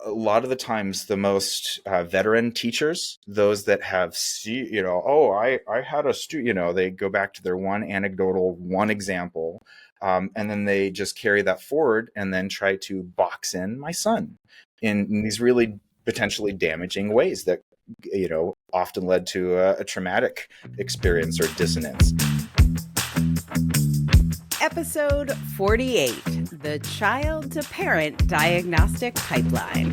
a lot of the times the most veteran teachers, those that have I had a student, they go back to their one anecdotal, one example, and then they just carry that forward and then try to box in my son in these really potentially damaging ways that often led to a traumatic experience or dissonance. Episode 48, the Child to Parent Diagnostic Pipeline.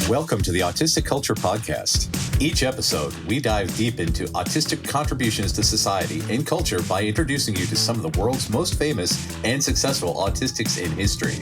Welcome to the Autistic Culture Podcast. Each episode, we dive deep into autistic contributions to society and culture by introducing you to some of the world's most famous and successful autistics in history.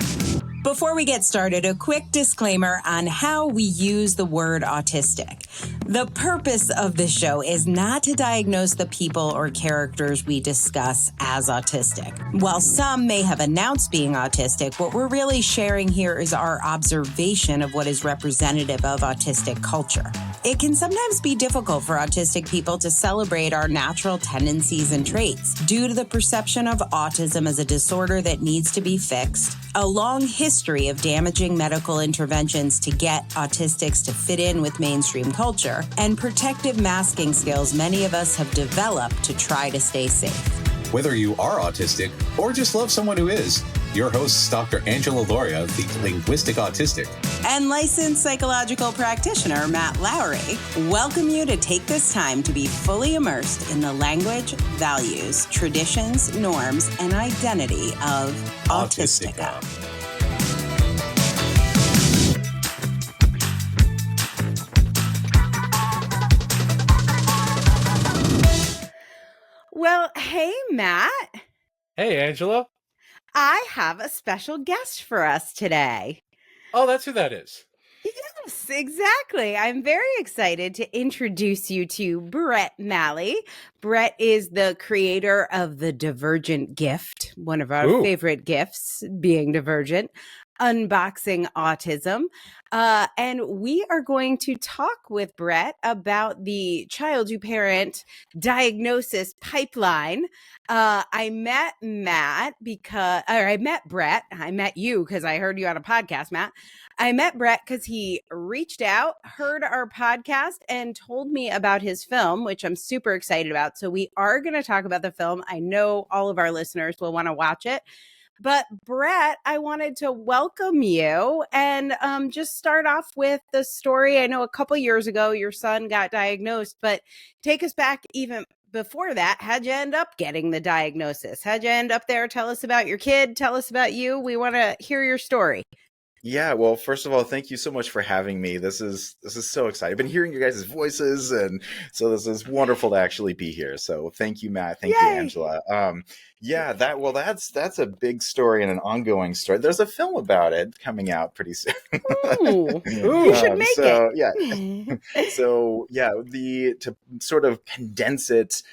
Before we get started, a quick disclaimer on how we use the word autistic. The purpose of this show is not to diagnose the people or characters we discuss as autistic. While some may have announced being autistic, what we're really sharing here is our observation of what is representative of autistic culture. It can sometimes be difficult for autistic people to celebrate our natural tendencies and traits due to the perception of autism as a disorder that needs to be fixed, a long history of damaging medical interventions to get autistics to fit in with mainstream culture, and protective masking skills many of us have developed to try to stay safe. Whether you are autistic or just love someone who is, your hosts, Dr. Angela Lauria, the linguistic autistic, and licensed psychological practitioner Matt Lowry, welcome you to take this time to be fully immersed in the language, values, traditions, norms, and identity of Autistica. Well, hey, Matt. Hey, Angela. I have a special guest for us today. Oh, that's who that is. Yes, exactly. I'm very excited to introduce you to Bret Malley. Bret is the creator of the Divergent gift, one of our favorite gifts, being divergent, Unboxing Autism. And we are going to talk with Bret about the child to parent diagnosis pipeline. I met Bret. I met you because I heard you on a podcast, Matt. I met Bret because he reached out, heard our podcast, and told me about his film, which I'm super excited about. So we are going to talk about the film. I know all of our listeners will want to watch it. But Bret, I wanted to welcome you and just start off with the story. I know a couple years ago your son got diagnosed, but take us back even before that. How'd you end up getting the diagnosis? How'd you end up there? Tell us about your kid. Tell us about you. We want to hear your story. Yeah, well, first of all, thank you so much for having me. This is so exciting. I've been hearing your guys' voices, and so this is wonderful to actually be here. So thank you, Matt. Thank you, Angela. That's a big story and an ongoing story. There's a film about it coming out pretty soon. Ooh, you should make it. To sort of condense it.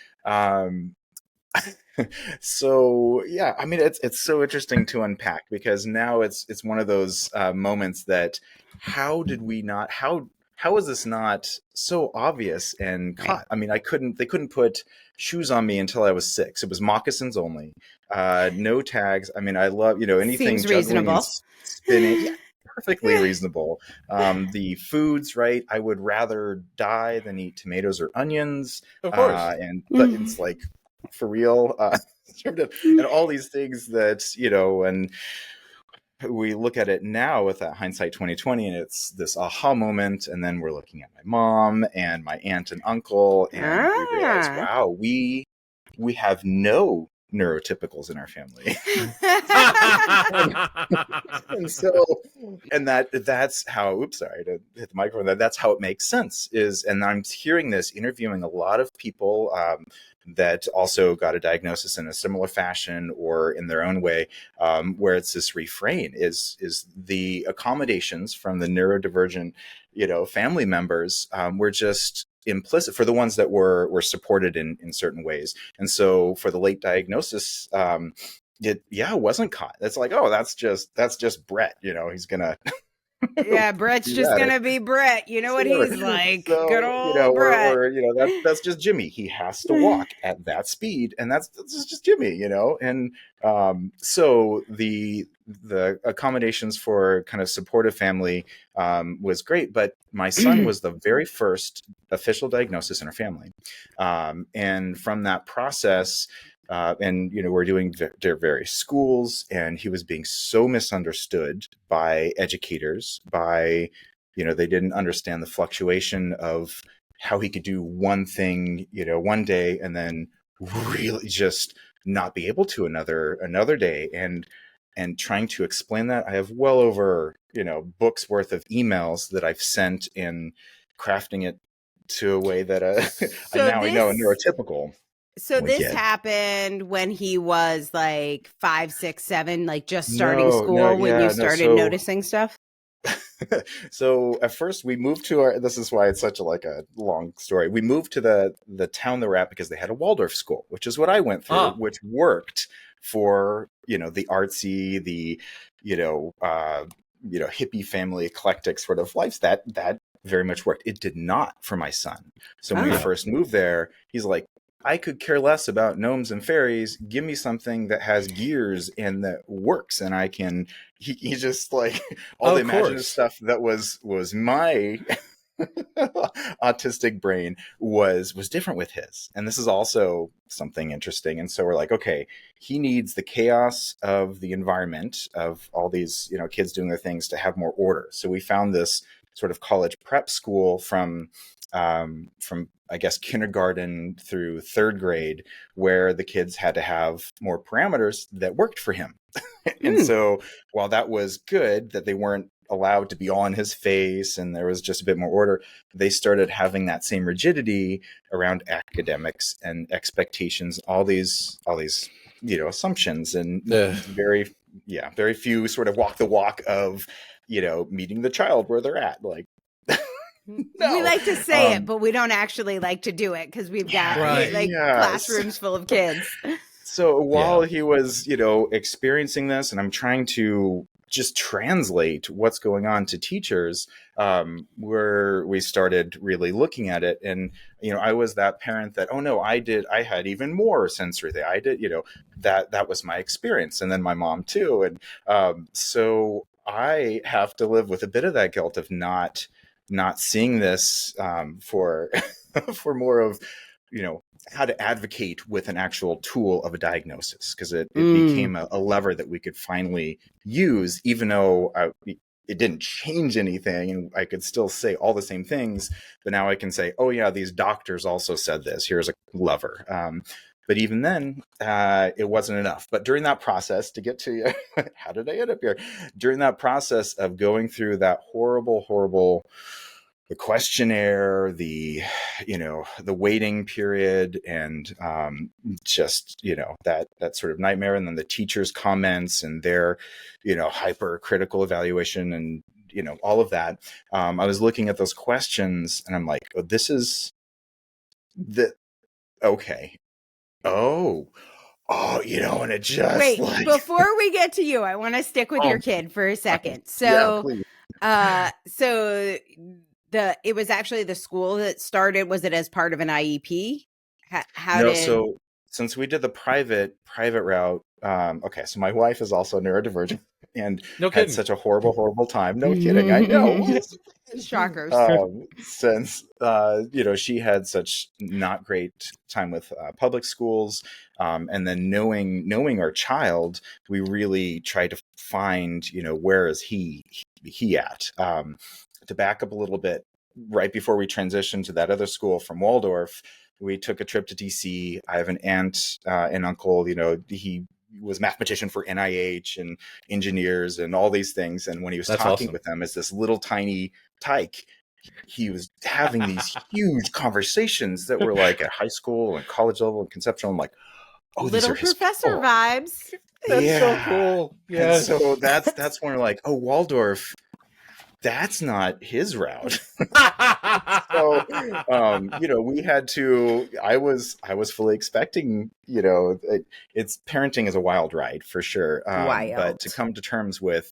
So yeah, I mean, it's so interesting to unpack because now it's one of those moments that how is this not so obvious and caught? I mean, they couldn't put shoes on me until I was 6. It was moccasins only, no tags. I mean, I love, anything seems reasonable. And spinning. Yeah, perfectly reasonable. The foods, right? I would rather die than eat tomatoes or onions. Of course. But it's like, for real, and all these things that, and we look at it now with that hindsight 2020, and it's this aha moment. And then we're looking at my mom and my aunt and uncle, and we realize, wow, we have no neurotypicals in our family. and that's how, sorry to hit the microphone, that's how it makes sense and I'm hearing this interviewing a lot of people that also got a diagnosis in a similar fashion or in their own way, where it's this refrain is the accommodations from the neurodivergent, family members were just implicit for the ones that were supported in certain ways. And so for the late diagnosis, it wasn't caught. It's like, oh, that's just Bret, he's gonna Yeah, Brett's You just got it. gonna be Bret. You know what Sure. he's like. So, Good old Bret. or that's just Jimmy. He has to walk at that speed, and that's just Jimmy, And so the accommodations for kind of supportive family was great, but my son was the very first official diagnosis in our family, and from that process. And we're doing various schools, and he was being so misunderstood by educators, by they didn't understand the fluctuation of how he could do one thing one day and then really just not be able to another day, and trying to explain that. I have well over books worth of emails that I've sent in crafting it to a way that I know a neurotypical So would this get. happened when he was like 5, 6, 7, like just starting school, when you started so noticing stuff? So at first we moved to this is why it's such a long story. We moved to the town that we're at because they had a Waldorf school, which is what I went through, which worked for, the artsy, the, hippie family eclectic sort of lives that very much worked. It did not for my son. So when we first moved there, he's like, I could care less about gnomes and fairies. Give me something that has gears and that works, and I can. He just like all the imaginative stuff that was my autistic brain was different with his. And this is also something interesting. And so we're like, okay, he needs the chaos of the environment of all these kids doing their things to have more order. So we found this sort of college prep school from I guess kindergarten through third grade, where the kids had to have more parameters that worked for him. And so while that was good that they weren't allowed to be all in his face and there was just a bit more order, they started having that same rigidity around academics and expectations, all these assumptions, and very few sort of walk the walk of meeting the child where they're at. Like, no. We like to say it, but we don't actually like to do it because we've got classrooms full of kids. So while he was, experiencing this, and I'm trying to just translate what's going on to teachers, we started really looking at it. And, I was that parent that, oh no, I had even more sensory there. I did, that was my experience. And then my mom too. And so I have to live with a bit of that guilt of not seeing this for for more of how to advocate with an actual tool of a diagnosis, because it became a lever that we could finally use, even though it didn't change anything and I could still say all the same things, but now I can say, oh yeah, these doctors also said this, here's a lever. But even then, it wasn't enough. But during that process, to get to how did I end up here? During that process of going through that horrible, the questionnaire, the waiting period, and just that sort of nightmare, and then the teacher's comments and their hypercritical evaluation, and all of that. I was looking at those questions, and I'm like, oh, this is okay. Oh, and it just wait. Before we get to you, I want to stick with your kid for a second. So, please. So it was actually the school that started. Was it as part of an IEP? So since we did the private route, okay. So my wife is also neurodivergent and had such a horrible time. No kidding. I know. Shockers. Since she had such not great time with public schools, and then knowing our child, we really tried to find where is he at. To back up a little bit, right before we transitioned to that other school from Waldorf, we took a trip to DC. I have an aunt and uncle. He was a mathematician for NIH and engineers and all these things. And when he was talking with them as this little tiny tyke, he was having these huge conversations that were like at high school and college level and conceptual. I'm like, oh, little these are professor vibes. That's so cool. Yeah. So that's when we're like, oh, Waldorf, that's not his route. So, we had to, I was fully expecting, it's parenting is a wild ride for sure. Wild. But to come to terms with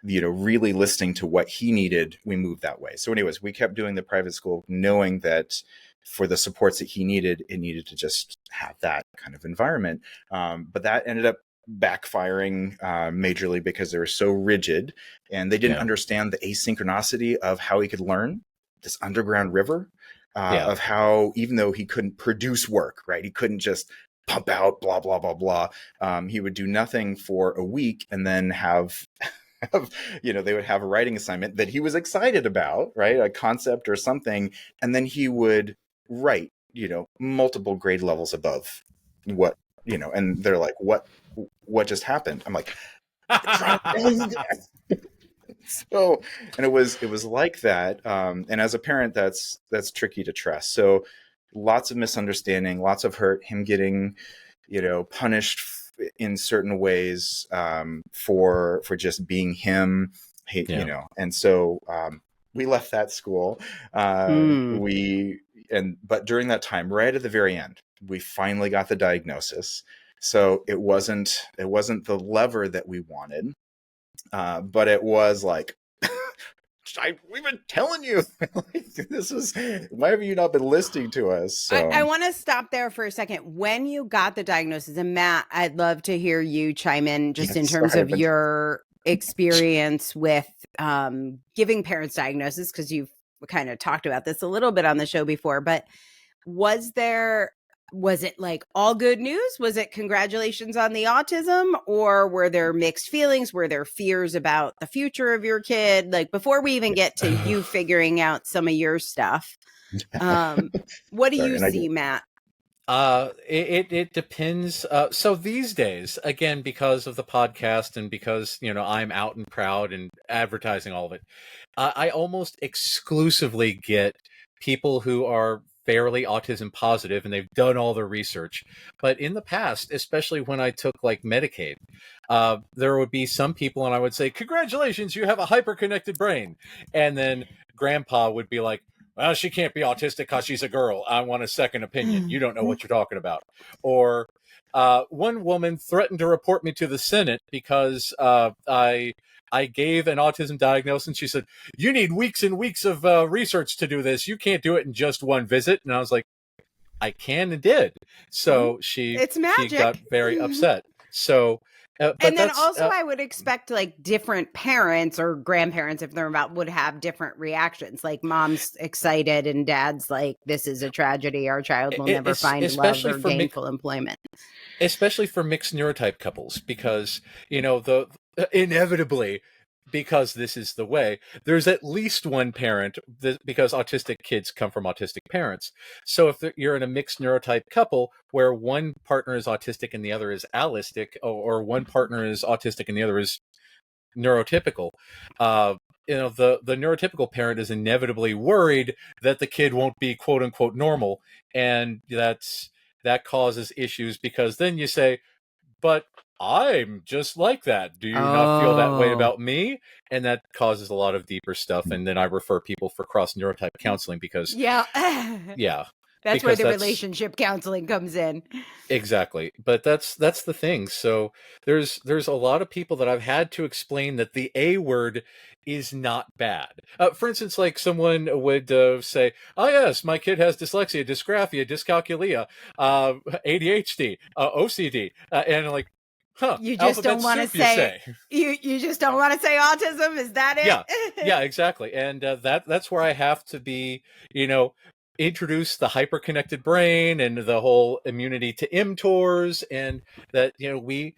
really listening to what he needed, we moved that way. So anyways, we kept doing the private school, knowing that for the supports that he needed, it needed to just have that kind of environment. But that ended up backfiring majorly because they were so rigid and they didn't understand the asynchronicity of how he could learn this underground river of how, even though he couldn't produce work, right? He couldn't just pump out blah, blah, blah, blah. He would do nothing for a week and then they would have a writing assignment that he was excited about, right? A concept or something. And then he would write, multiple grade levels above what, and they're like, what just happened? I'm like, so, and it was like that. And as a parent, that's tricky to trust. So lots of misunderstanding, lots of hurt, him getting, punished in certain ways for just being him, and so we left that school. But during that time, right at the very end, we finally got the diagnosis. So it wasn't the lever that we wanted, but it was like, we've been telling you, why have you not been listening to us? So. I want to stop there for a second. When you got the diagnosis, and Matt, I'd love to hear you chime in just in terms of your experience with giving parents diagnosis, because you've kind of talked about this a little bit on the show before, but was it like all good news? Was it congratulations on the autism, or were there mixed feelings? Were there fears about the future of your kid? Like, before we even get to you figuring out some of your stuff, what do you see, Matt? It depends. So these days, again, because of the podcast and because, I'm out and proud and advertising all of it, I almost exclusively get people who are fairly autism positive and they've done all their research. But in the past, especially when I took like Medicaid, there would be some people and I would say, congratulations, you have a hyper-connected brain. And then grandpa would be like, well, she can't be autistic because she's a girl. I want a second opinion. You don't know what you're talking about. Or one woman threatened to report me to the Senate because I gave an autism diagnosis. She said, you need weeks and weeks of research to do this. You can't do it in just one visit. And I was like, I can and did. So she got very upset. So and then also I would expect like different parents or grandparents, if they're about, would have different reactions. Like mom's excited and dad's like, this is a tragedy. Our child will never find love or gainful employment. Especially for mixed neurotype couples, because, inevitably, because this is the way, there's at least one parent, because autistic kids come from autistic parents. So if you're in a mixed neurotype couple where one partner is autistic and the other is allistic, or one partner is autistic and the other is neurotypical, the neurotypical parent is inevitably worried that the kid won't be quote unquote normal. And that causes issues, because then you say, but I'm just like that. Do you not feel that way about me? And that causes a lot of deeper stuff. And then I refer people for cross neurotype counseling because that's where the relationship counseling comes in. Exactly. But that's the thing. So there's a lot of people that I've had to explain that the A word is not bad. For instance, like someone would say, oh yes, my kid has dyslexia, dysgraphia, dyscalculia, ADHD, OCD. And like, you just don't want to say you just don't want to say autism. Is that it? Yeah, exactly. And that's where I have to be, introduce the hyperconnected brain and the whole immunity to mTORs, and that, we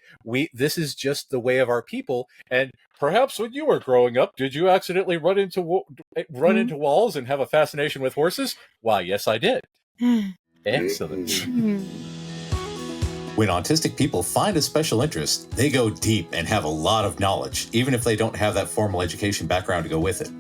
this is just the way of our people. And perhaps when you were growing up, did you accidentally run into walls and have a fascination with horses? Why, yes, I did. Excellent. When autistic people find a special interest, they go deep and have a lot of knowledge, even if they don't have that formal education background to go with it.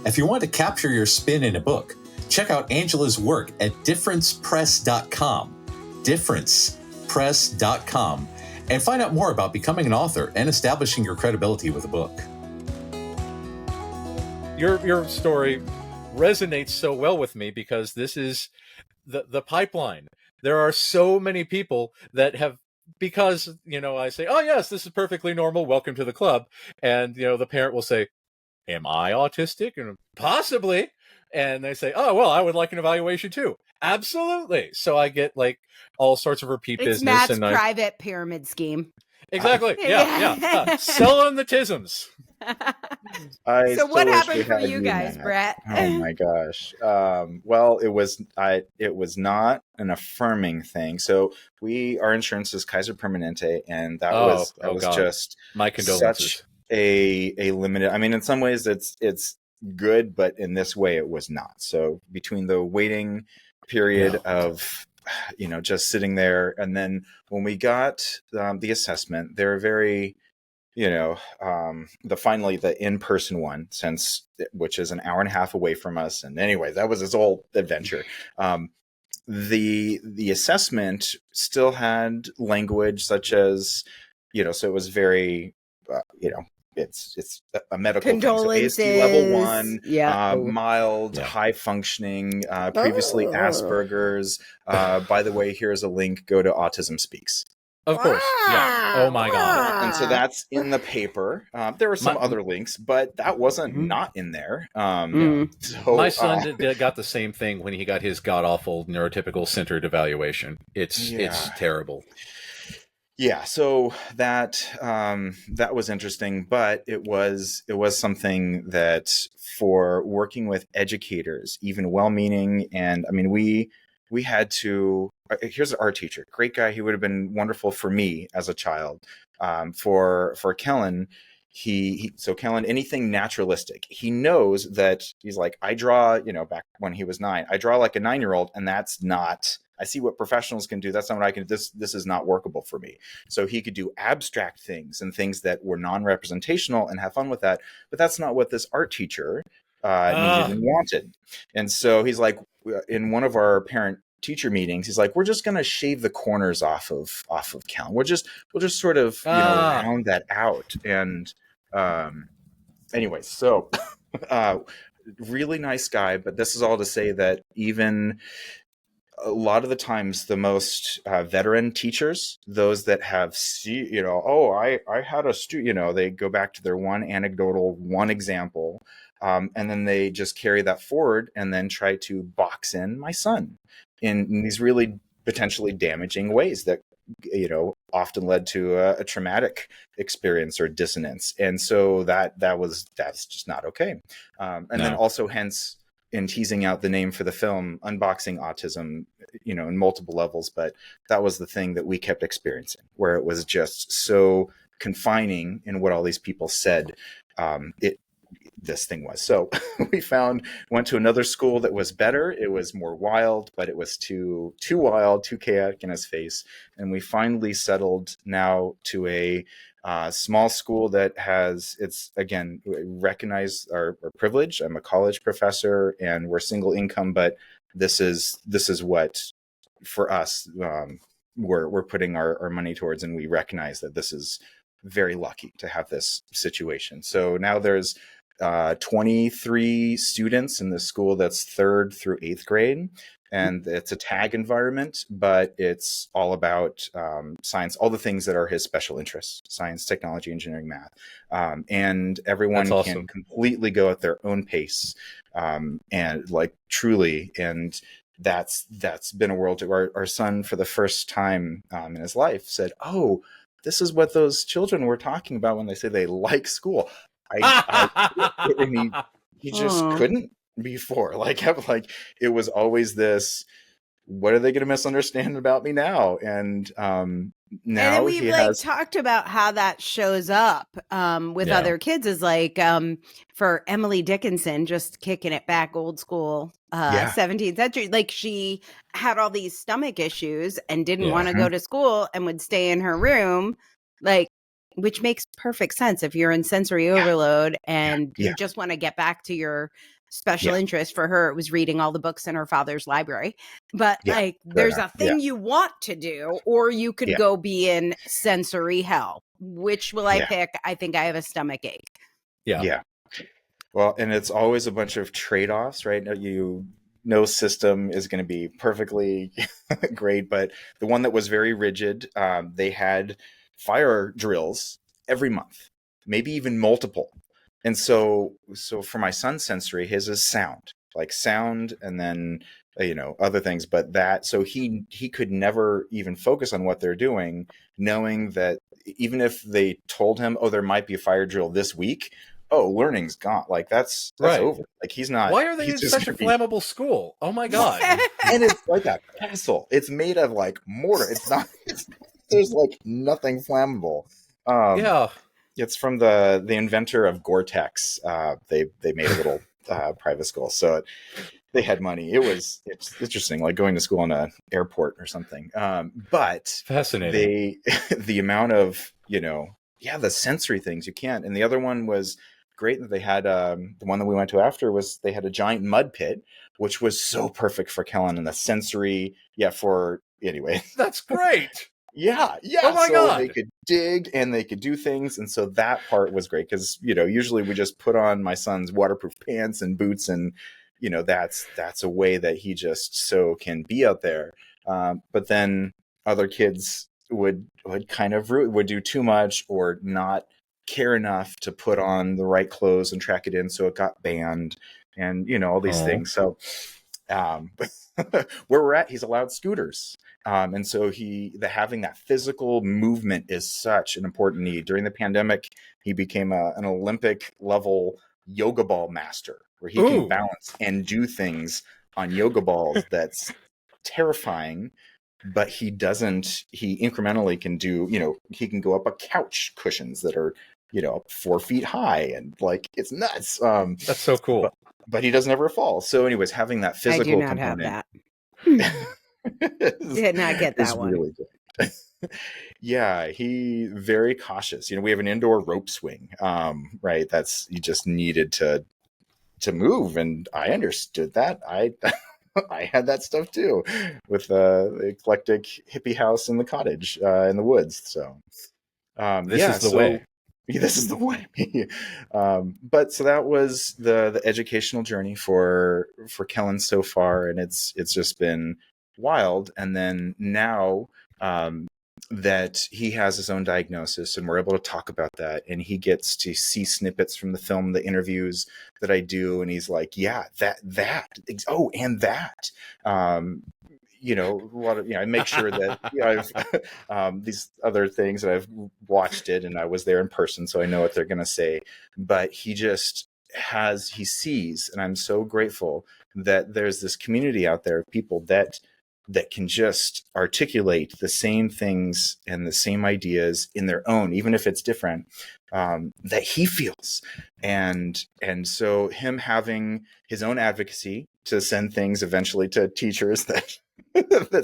If you want to capture your spin in a book, check out Angela's work at differencepress.com, differencepress.com, and find out more about becoming an author and establishing your credibility with a book. Your story resonates so well with me, because this is the pipeline. There are so many people that have because, I say, oh, yes, this is perfectly normal. Welcome to the club. And, the parent will say, am I autistic? And possibly. And they say, oh, well, I would like an evaluation too. Absolutely. So I get like all sorts of repeat It's business. Matt's private pyramid scheme. Exactly. Yeah. Selling the tisms. So what happened for you guys, Bret? Oh my gosh. Well, it was not an affirming thing. So our insurance is Kaiser Permanente, and that was just my condolences. Such a limited. I mean, in some ways it's good, but in this way it was not. So between the waiting period of just sitting there, and then when we got the assessment, they were very finally the in-person one, which is an hour and a half away from us. And anyway, that was his whole adventure. The assessment still had language such as, so it was very, it's a medical condolences. Thing. So ASD level 1, mild, high functioning, previously Asperger's. By the way, here's a link. Go to Autism Speaks. Of course. Yeah. Oh my God. And so that's in the paper. There were some other links, but that wasn't not in there. So, my son got the same thing when he got his god-awful neurotypical centered evaluation. It's terrible. Yeah, so that was interesting, but it was something that for working with educators, even well-meaning, and I mean we had to. Here's our teacher, great guy. He would have been wonderful for me as a child. For Kellen, so Kellen, anything naturalistic, he knows that he's like, I draw. Back when he was 9, I draw like a 9-year-old, and that's not. I see what professionals can do. That's not what I can. This is not workable for me. So he could do abstract things and things that were non-representational and have fun with that. But that's not what this art teacher needed and wanted. And so he's like, in one of our parent-teacher meetings, he's like, we're just going to shave the corners off of Cal. We'll just sort of round that out. And anyway, so really nice guy. But this is all to say that even a lot of the times the most veteran teachers, those that have I had a student, they go back to their one example, and then they just carry that forward and then try to box in my son in these really potentially damaging ways that often led to a traumatic experience or dissonance. And so that's just not okay. Then also hence in teasing out the name for the film, Unboxing Autism, in multiple levels. But that was the thing that we kept experiencing, where it was just so confining in what all these people said. This thing was. So we went to another school that was better. It was more wild, but it was too wild, too chaotic in his face. And we finally settled now to a small school that recognize our privilege. I'm a college professor and we're single income, but this is what for us, we're putting our money towards, and we recognize that this is very lucky to have this situation. So now there's 23 students in the school that's 3rd through 8th grade. And it's a tag environment, but it's all about science, all the things that are his special interests: science, technology, engineering, math. And everyone can completely go at their own pace, and like truly. And that's been a world. Our son, for the first time in his life, said, "Oh, this is what those children were talking about when they say they like school." And he just couldn't before. Like it was always this, what are they going to misunderstand about me now? And now and we've talked about how that shows up with other kids, is like for Emily Dickinson, just kicking it back old school 17th century, like she had all these stomach issues and didn't want to go to school and would stay in her room, like, which makes perfect sense if you're in sensory overload and you just want to get back to your special interest. For her, it was reading all the books in her father's library. But like, there's a thing you want to do, or you could go be in sensory hell. Which will I pick? I think I have a stomach ache. Yeah. Well, and it's always a bunch of trade-offs, right? no system is going to be perfectly great, but the one that was very rigid, they had fire drills every month, maybe even multiple. And so for my son's sensory, his is sound, like sound, and then other things, but that, so he could never even focus on what they're doing, knowing that even if they told him, oh, there might be a fire drill this week, oh, learning's gone. Like that's Right. over. Like he's not. Why are they in such a flammable school? Oh my God. And it's like a castle. It's made of like mortar. It's not. There's like nothing flammable. Yeah. It's from the inventor of Gore-Tex. They made a little private school, so they had money. It's interesting, like going to school in an airport or something. But fascinating. The amount of the sensory things you can't. And the other one was great that they had. The one that we went to after was they had a giant mud pit, which was so perfect for Kellen and the sensory. Yeah, for anyway. That's great. Yeah. Oh my God. They could dig and they could do things. And so that part was great because, usually we just put on my son's waterproof pants and boots and, that's a way that he just so can be out there. But then other kids would kind of would do too much or not care enough to put on the right clothes and track it in. So it got banned and, all these things. So where we're at, he's allowed scooters. And so having that physical movement is such an important need. During the pandemic, he became an Olympic level yoga ball master where he can balance and do things on yoga balls. That's terrifying, but he incrementally can do, he can go up a couch cushions that are, 4 feet high and like, it's nuts. That's so cool. But he doesn't ever fall. So anyways, having that physical component. Have that. Did not get that one. Really good. Yeah, he very cautious. We have an indoor rope swing. Right. You just needed to move. And I understood that. I had that stuff too with the eclectic hippie house in the cottage in the woods. So this is the way. This is the way. But so that was the educational journey for Kellen so far, and it's just been wild. And then now that he has his own diagnosis and we're able to talk about that, and he gets to see snippets from the film, the interviews that I do, and he's like, yeah, that and that. A lot of, I make sure that I've these other things that I've watched it and I was there in person, so I know what they're going to say. But he just he sees, and I'm so grateful that there's this community out there of people that can just articulate the same things and the same ideas in their own, even if it's different, that he feels. And so him having his own advocacy to send things eventually to teachers that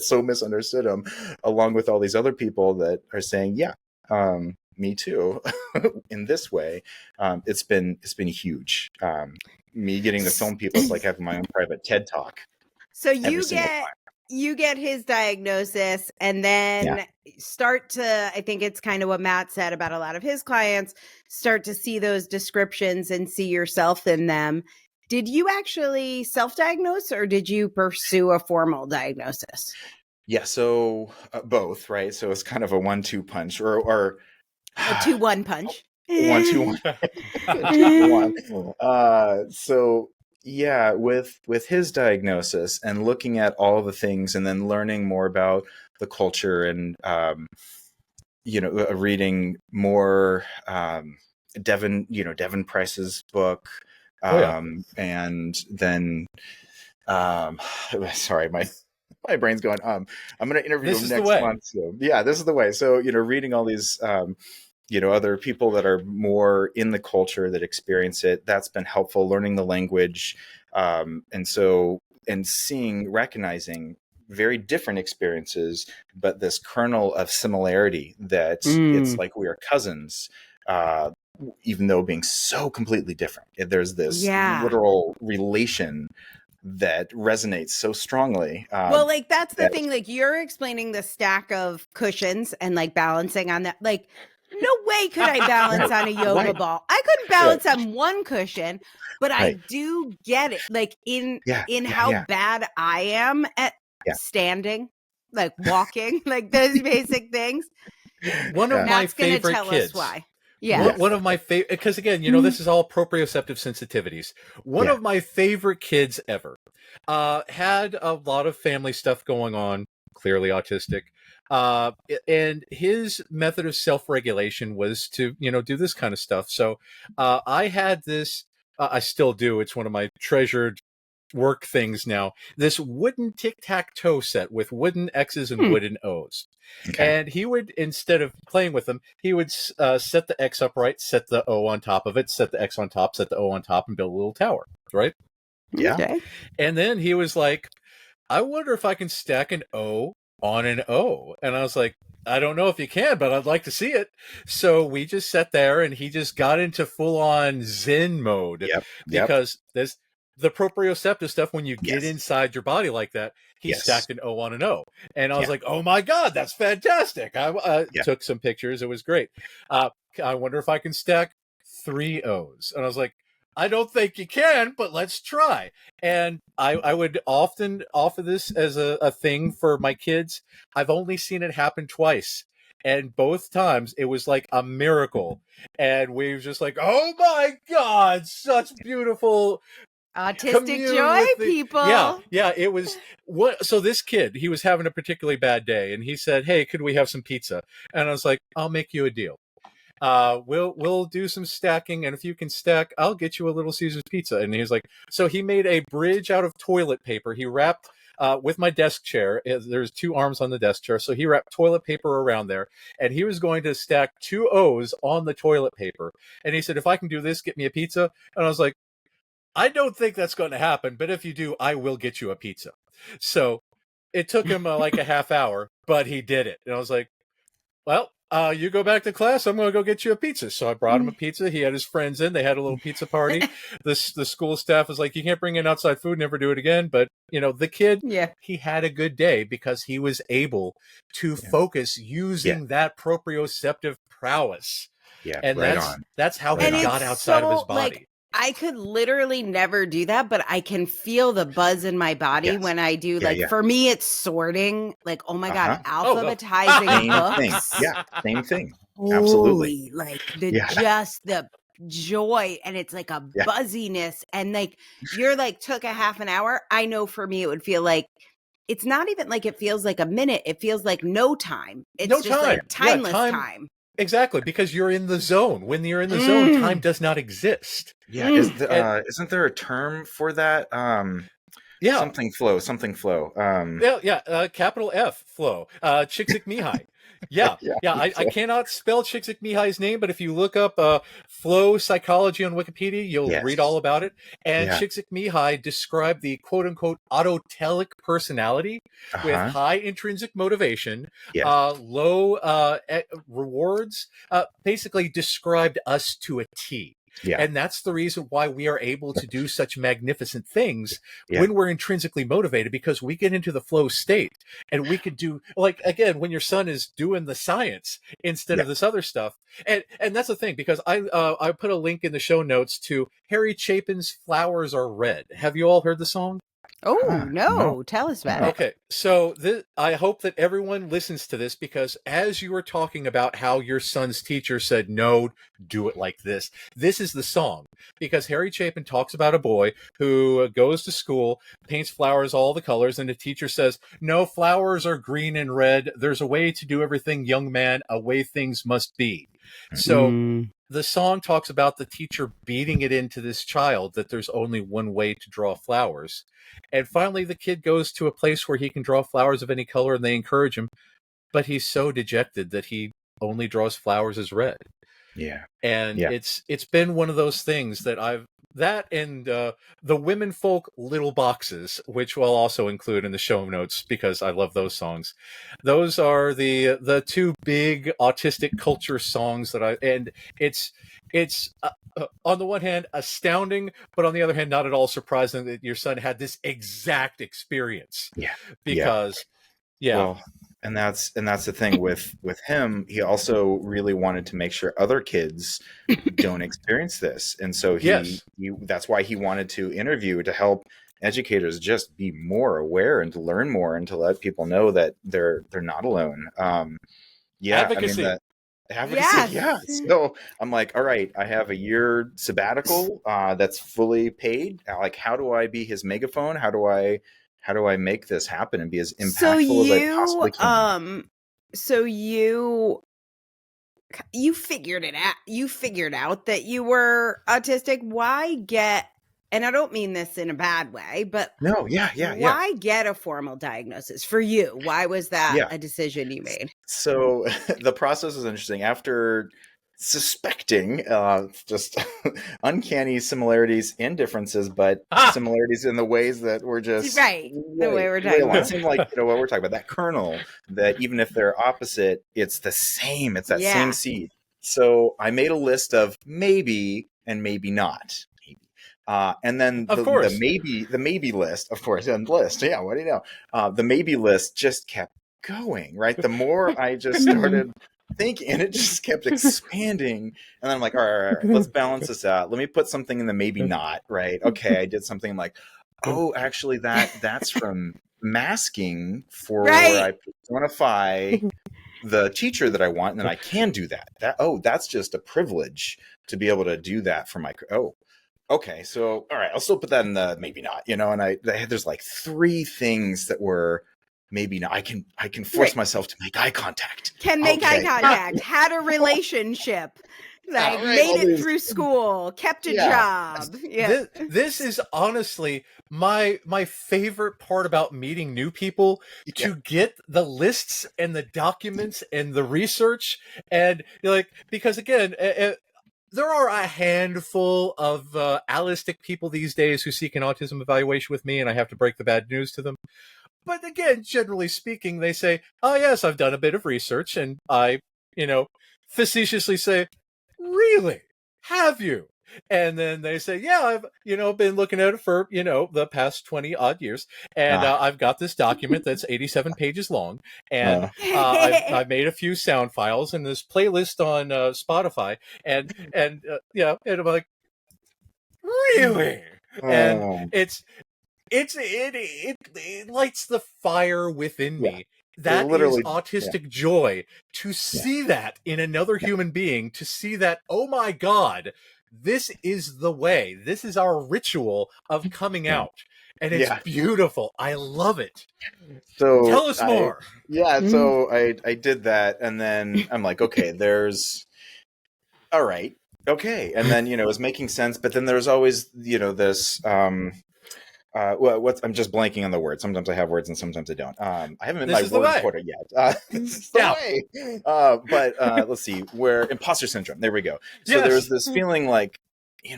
so misunderstood him, along with all these other people that are saying, yeah, me too, in this way. It's been huge. Me getting to film people is like having my own private TED Talk. So you get his diagnosis and then start to, I think it's kind of what Matt said about a lot of his clients, start to see those descriptions and see yourself in them. Did you actually self-diagnose or did you pursue a formal diagnosis? Yeah, so both, right? So it's kind of a 1-2 punch or a 2-1 punch. 1-2-1. So yeah, with his diagnosis and looking at all the things and then learning more about the culture and reading more Devin Price's book. And then sorry, my brain's going, I'm going to interview him next month. So yeah, this is the way. So, reading all these, other people that are more in the culture that experience it, that's been helpful, learning the language. And recognizing very different experiences, but this kernel of similarity that it's like we are cousins, even though being so completely different. There's this literal relation that resonates so strongly. Well, like that's the thing, like you're explaining the stack of cushions and like balancing on that. Like, no way could I balance on a yoga ball. I couldn't balance on one cushion, but I Right. do get it. Like in Yeah. how bad I am at Yeah. standing, like walking, like those basic things. One of Yeah. my Matt's gonna favorite tell kids. us why. One, Yes. one of my favorite, because again, you know, this is all proprioceptive sensitivities. One Yeah. of my favorite kids ever had a lot of family stuff going on, clearly autistic. And his method of self-regulation was to, you know, do this kind of stuff. So I had this, I still do. It's one of my treasured work things now, this wooden tic-tac-toe set with wooden X's and wooden O's. Okay. And he would, instead of playing with them, he would set the X upright, set the O on top of it, set the X on top, set the O on top, and build a little tower, right? Yeah. Okay. And then he was like, I wonder if I can stack an O on an O. And I was like, I don't know if you can, but I'd like to see it. So we just sat there and he just got into full-on Zen mode. Yep. Because there's the proprioceptive stuff, when you get Yes. inside your body like that, he Yes. stacked an O on an O. And I was Yeah. like, oh my God, that's fantastic. I Yeah. took some pictures. It was great. I wonder if I can stack 3 O's. And I was like, I don't think you can, but let's try. And I would often offer this as a thing for my kids. I've only seen it happen twice. And both times it was like a miracle. And we were just like, oh my God, such beautiful Autistic commune joy, with the- people. Yeah, it was what. So this kid, he was having a particularly bad day, and he said, "Hey, could we have some pizza?" And I was like, "I'll make you a deal. We'll do some stacking, and if you can stack, I'll get you a Little Caesars pizza." And he's like, so he made a bridge out of toilet paper. He wrapped with my desk chair. There's 2 arms on the desk chair, so he wrapped toilet paper around there, and he was going to stack 2 O's on the toilet paper. And he said, "If I can do this, get me a pizza." And I was like, I don't think that's going to happen, but if you do, I will get you a pizza. So it took him like a half hour, but he did it. And I was like, well, you go back to class. I'm going to go get you a pizza. So I brought him a pizza. He had his friends in. They had a little pizza party. The school staff was like, you can't bring in outside food, never do it again. But, you know, the kid, he had a good day because he was able to focus using that proprioceptive prowess. Yeah. And Right that's how Right he on. got outside of his body. Like, I could literally never do that, but I can feel the buzz in my body Yes. when I do. Yeah, Like yeah. for me, it's sorting. Like, oh my God, Oh, no. alphabetizing Same books. thing. Yeah. Same thing. Absolutely. Holy, like the Yeah. just the joy, and it's like a buzziness, and like you're like took a half an hour. I know for me, it would feel like it's not even like it feels like a minute. It feels like no time. It's No just time. like timeless Yeah, time. Exactly, because you're in the zone. When you're in the zone, time does not exist. Yeah. Isn't there a term for that? Yeah. Something flow. Capital F flow. Csikszentmihalyi. Yeah. I cannot spell Csikszentmihalyi's name, but if you look up flow psychology on Wikipedia, you'll read all about it. And Csikszentmihalyi described the quote unquote autotelic personality with high intrinsic motivation, low rewards, basically described us to a T. Yeah. And that's the reason why we are able to do such magnificent things when we're intrinsically motivated, because we get into the flow state and we could do, like, again, when your son is doing the science instead of this other stuff. And that's the thing, because I put a link in the show notes to Harry Chapin's Flowers Are Red. Have you all heard the song? Oh, no. Tell us about it. Okay, so I hope that everyone listens to this, because as you were talking about how your son's teacher said, no, do it like this. This is the song, because Harry Chapin talks about a boy who goes to school, paints flowers all the colors, and the teacher says, no, flowers are green and red. There's a way to do everything, young man, a way things must be. So the song talks about the teacher beating it into this child that there's only one way to draw flowers. And finally, the kid goes to a place where he can draw flowers of any color, and they encourage him. But he's so dejected that he only draws flowers as red. Yeah. And it's been one of those things that and the Women Folk Little Boxes, which we'll also include in the show notes because I love those songs. Those are the 2 big autistic culture songs and it's on the one hand astounding, but on the other hand not at all surprising that your son had this exact experience. Yeah. Because Well, And that's the thing with him. He also really wanted to make sure other kids don't experience this, and so he that's why he wanted to interview, to help educators just be more aware and to learn more and to let people know that they're not alone. Advocacy. I mean, advocacy. Yeah. So I'm like, all right, I have a year sabbatical that's fully paid. Like, how do I be his megaphone? How do I make this happen and be as impactful as I possibly can? So you figured it out. You figured out that you were autistic. Why get, and I don't mean this in a bad way, but no, why get a formal diagnosis for you? Why was that a decision you made? So the process was interesting. After suspecting just uncanny similarities and differences, but similarities in the ways that were just the way we're talking about. It seemed like, what we're talking about, that kernel, that even if they're opposite, it's the same. It's that same seed. So I made a list of maybe and maybe not. And then the maybe list, of course, and list. Yeah, what do you know? The maybe list just kept going, right? The more I just started thinking, and it just kept expanding. And then I'm like, all right, let's balance this out. Let me put something in the maybe not, right? Okay, I did something. I'm like, oh, actually, that's from masking for I personify the teacher that I want, and then I can do that. That's just a privilege to be able to do that for my okay, so all right, I'll still put that in the maybe not, and there's like 3 things that were maybe not. I can force myself to make eye contact. Can make eye contact. Had a relationship. Like made it through school, kept a job. Yeah. This is honestly my favorite part about meeting new people, to get the lists and the documents and the research, and because again, there are a handful of allistic people these days who seek an autism evaluation with me, and I have to break the bad news to them. But again, generally speaking, they say, oh yes, I've done a bit of research, and I, facetiously say, really? Have you? And then they say, yeah, I've, been looking at it for, the past 20 odd years. And I've got this document that's 87 pages long. And I've made a few sound files and this playlist on Spotify. And I'm like, really? And it lights the fire within me. That is autistic joy, to see that in another human being, to see that, oh my God, this is the way. This is our ritual of coming out. And it's beautiful. I love it. So tell us more. So I did that. And then I'm like, okay, all right. Okay. And then, it was making sense. But then there's always, this, I'm just blanking on the word. Sometimes I have words and sometimes I don't. I haven't been my word quarter yet. This is the way. But let's see, where imposter syndrome. There we go. So there's this feeling like,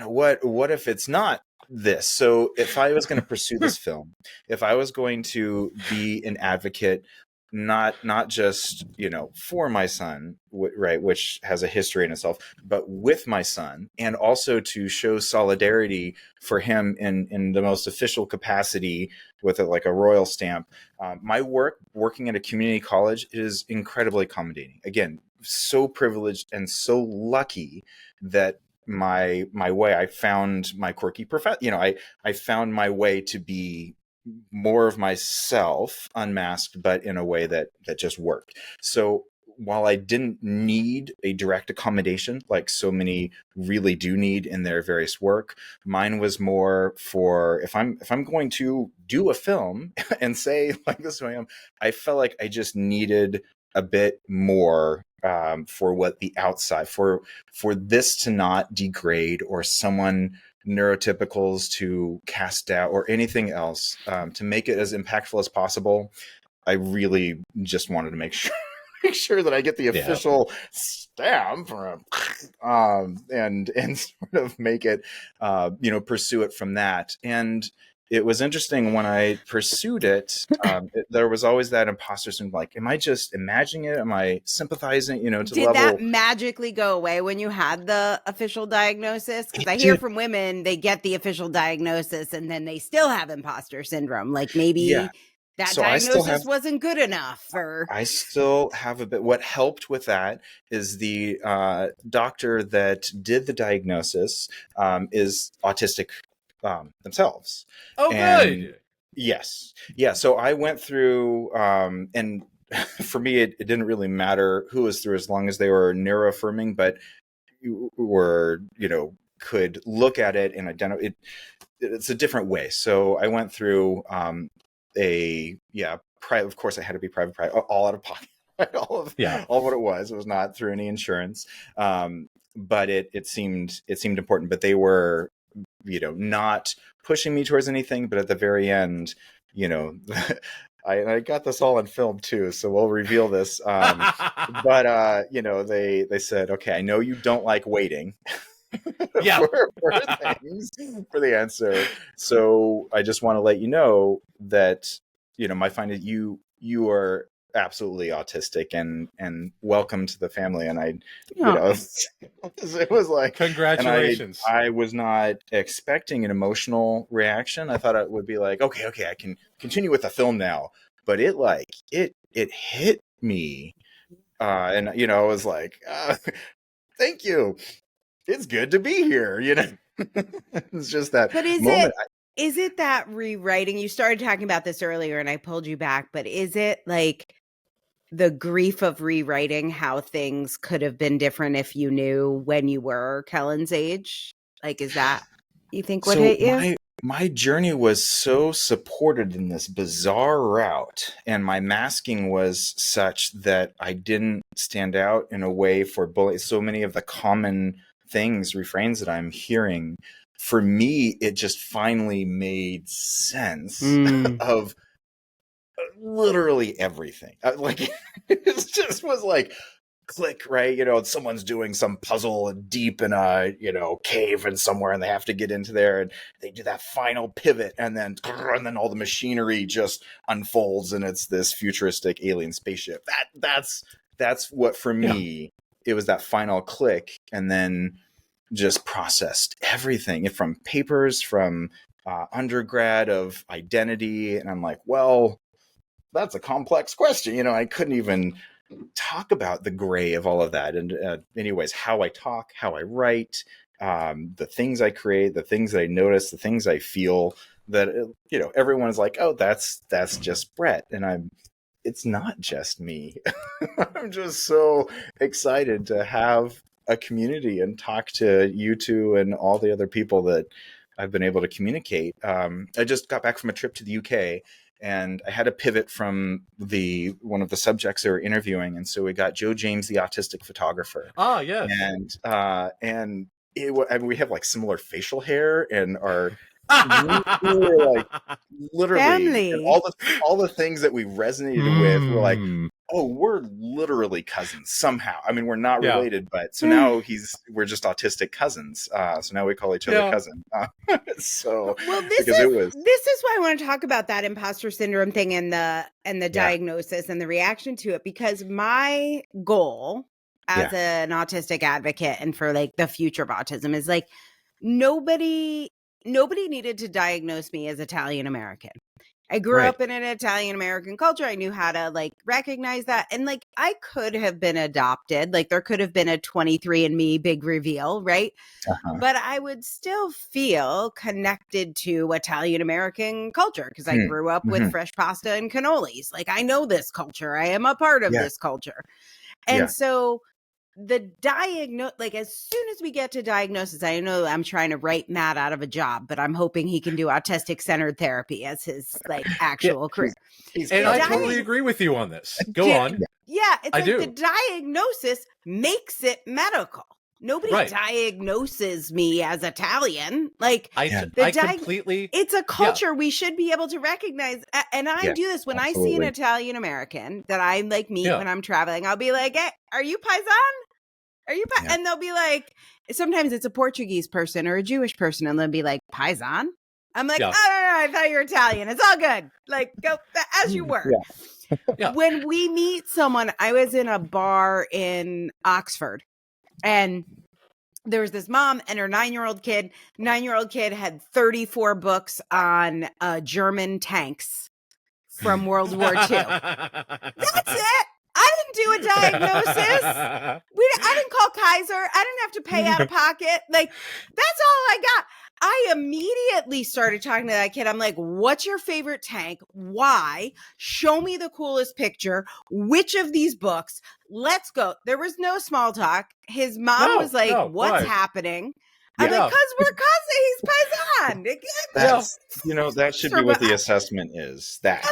what if it's not this? So if I was going to pursue this film, if I was going to be an advocate, not just, for my son, right, which has a history in itself, but with my son, and also to show solidarity for him in the most official capacity with like a royal stamp. My working at a community college is incredibly accommodating. Again, so privileged and so lucky that my way, I found my quirky I found my way to be more of myself unmasked, but in a way that just worked. So while I didn't need a direct accommodation like so many really do need in their various work, mine was more for if I'm going to do a film and say like this way I felt like I just needed a bit more for what the outside, for this to not degrade or someone neurotypicals to cast out or anything else, to make it as impactful as possible. I really just wanted to make sure that I get the official stamp and sort of make it, pursue it from that. And it was interesting when I pursued it, there was always that imposter syndrome, like, am I just imagining it? Am I sympathizing, to the level? Did that magically go away when you had the official diagnosis? Because I hear from women, they get the official diagnosis and then they still have imposter syndrome. Like maybe that So I still have diagnosis wasn't good enough, or I still have a bit. What helped with that is the doctor that did the diagnosis is autistic themselves. Oh, And good. yes, yeah. So I went through, and for me, it didn't really matter who was through as long as they were neuroaffirming, but were, could look at it and identify it. It's a different way. So I went through of course I had to be private, all out of pocket. Yeah. All what it was not through any insurance. But it seemed important, but they were, not pushing me towards anything. But at the very end, I got this all on film too, so we'll reveal this. But they said, okay, I know you don't like waiting. Yeah. for the answer. So I just want to let you know that, my find is you are absolutely autistic and welcome to the family. And it was like, Congratulations. and I was not expecting an emotional reaction. I thought it would be like, okay, I can continue with the film now. But it hit me. And, I was like, thank you. It's good to be here, It's just that but moment. Is it that rewriting? You started talking about this earlier and I pulled you back, but is it like the grief of rewriting how things could have been different if you knew when you were Kellen's age? Like, is that, you think, what hit you? My journey was so supported in this bizarre route, and my masking was such that I didn't stand out in a way for bullies. So many of the common refrains that I'm hearing, for me, it just finally made sense of literally everything. It just was like, click, right? Someone's doing some puzzle deep in a, cave and somewhere, and they have to get into there, and they do that final pivot, and then all the machinery just unfolds, and it's this futuristic alien spaceship. That's what, for me, it was that final click, and then just processed everything from papers, from undergrad of identity. And I'm like, well, that's a complex question. I couldn't even talk about the gray of all of that. And anyways, how I talk, how I write, the things I create, the things that I notice, the things I feel, that, everyone's like, oh, that's just Bret. And it's not just me. I'm just so excited to have a community and talk to you two and all the other people that I've been able to communicate. I just got back from a trip to the UK, and I had to pivot from one of the subjects they were interviewing. And so we got Joe James, the autistic photographer. Ah, yes. And we have like similar facial hair, and we were like literally Family. and all the things that we resonated with. We're like, oh, we're literally cousins somehow. I mean, we're not related, but so now we're just autistic cousins. So now we call each other cousin. So well, this is why I want to talk about that imposter syndrome thing and the diagnosis and the reaction to it, because my goal as an autistic advocate and for like the future of autism is like nobody needed to diagnose me as Italian American. I grew up in an Italian American culture. I knew how to like recognize that. And like, I could have been adopted. Like there could have been a 23andMe big reveal, right? But I would still feel connected to Italian American culture because I grew up with fresh pasta and cannolis. Like I know this culture. I am a part of this culture. And so the like as soon as we get to diagnosis, I know I'm trying to write Matt out of a job, but I'm hoping he can do autistic centered therapy as his like actual career. And I totally agree with you on this. Go on. Yeah, it's like the diagnosis makes it medical. Nobody diagnoses me as Italian. Like I completely. It's a culture we should be able to recognize. And I do this when I see an Italian American that I like meet when I'm traveling. I'll be like, "Hey, are you Paisan? Are you?" And they'll be like, sometimes it's a Portuguese person or a Jewish person, and they'll be like, "Paisan." I'm like, "Oh no, I thought you were Italian. It's all good. Like go as you were." When we meet someone, I was in a bar in Oxford. And there was this mom and her 9-year-old kid. 9-year-old kid had 34 books on German tanks from World War II. That's it. I didn't do a diagnosis. I didn't call Kaiser. I didn't have to pay out of pocket. Like, that's all I got. I immediately started talking to that kid. I'm like, what's your favorite tank? Why? Show me the coolest picture. Which of these books? Let's go. There was no small talk. His mom was like, what's happening? I'm like, because we're cousins. He's paisan. That's, that should be what the assessment is. That